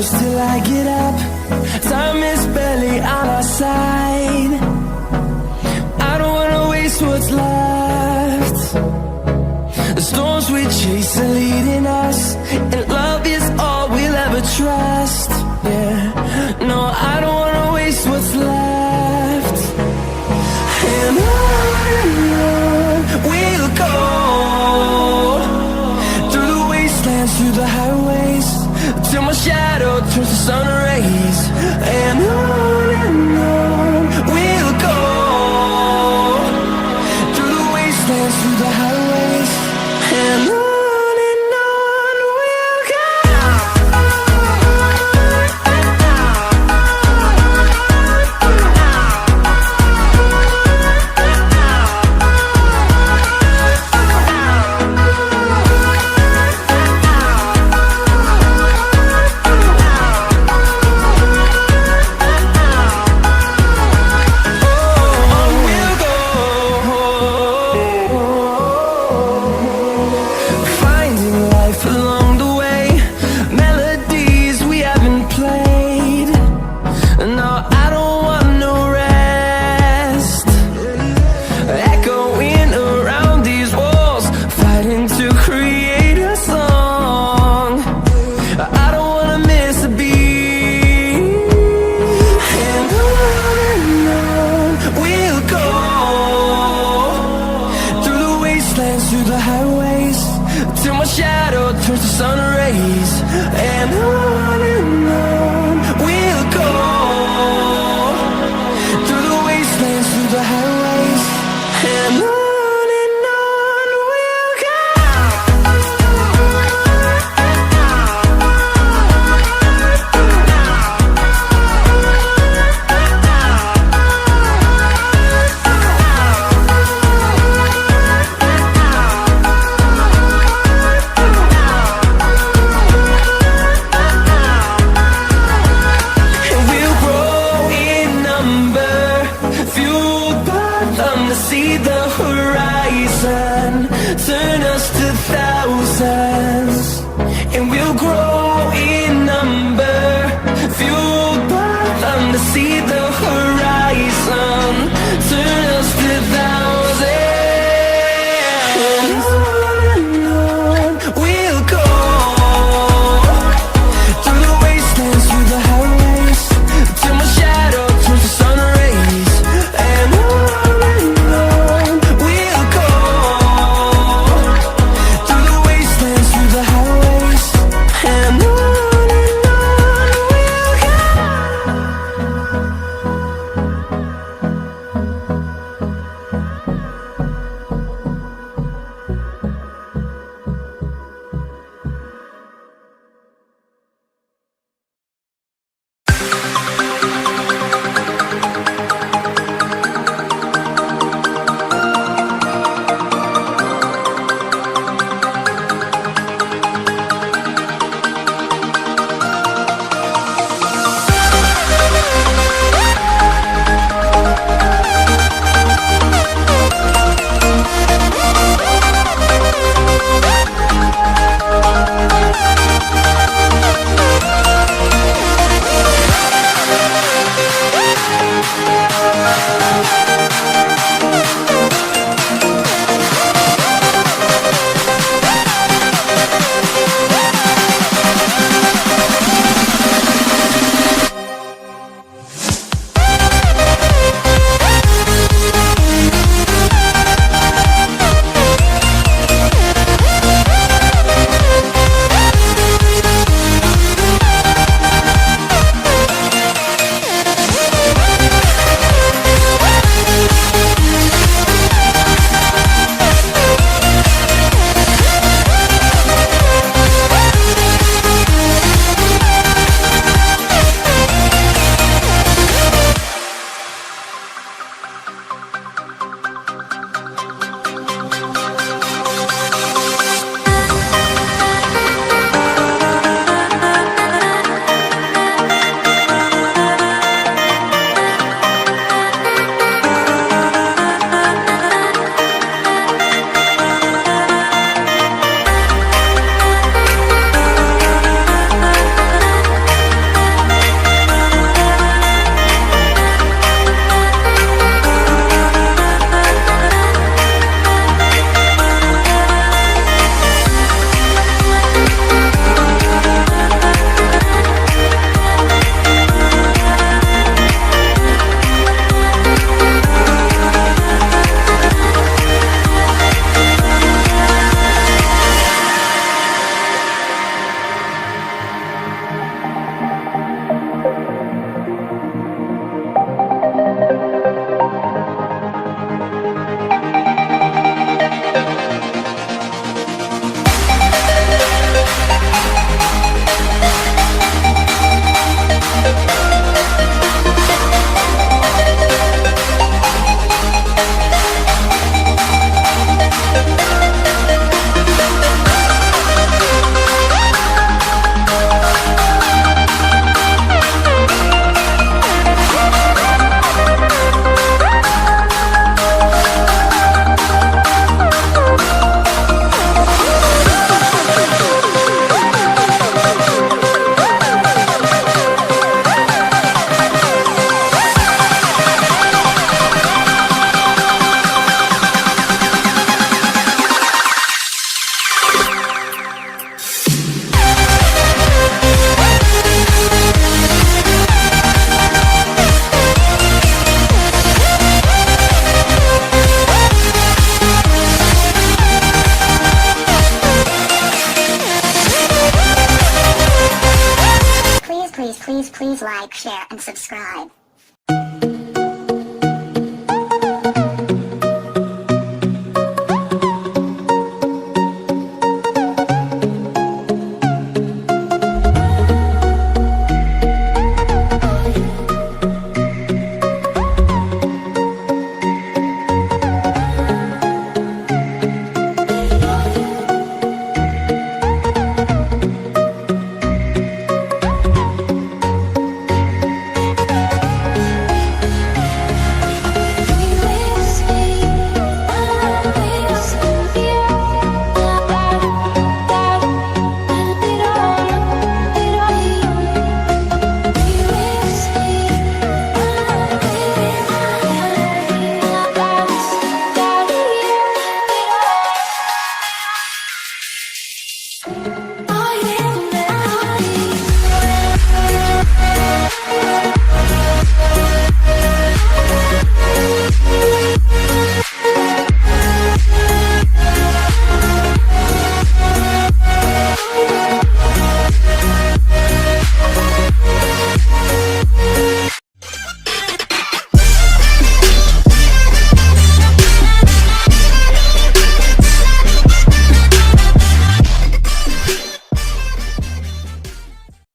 close till I get up. Time is barely on our side. I don't wanna waste what's left. The storms we chase are leading us, and love is all we'll ever trust. Yeah, no, I don't wanna waste what's left. And on we'll go, through the wastelands, through the highways, till my shadow turns to sun rays. And on we'll go, through the wastelands, through the highways, and on we'll go. Through the highways, till my shadow turns to sun rays. And on we'll go, through the wastelands, through the highways, and on we'll go. See the horizon, turn us to thousands, and we'll grow in number, fueled by them to see the horizon, turn us to thousands. And on we'll go, through the wastelands, through the highways, till my shadow turns to sun rays. And and and subscribe.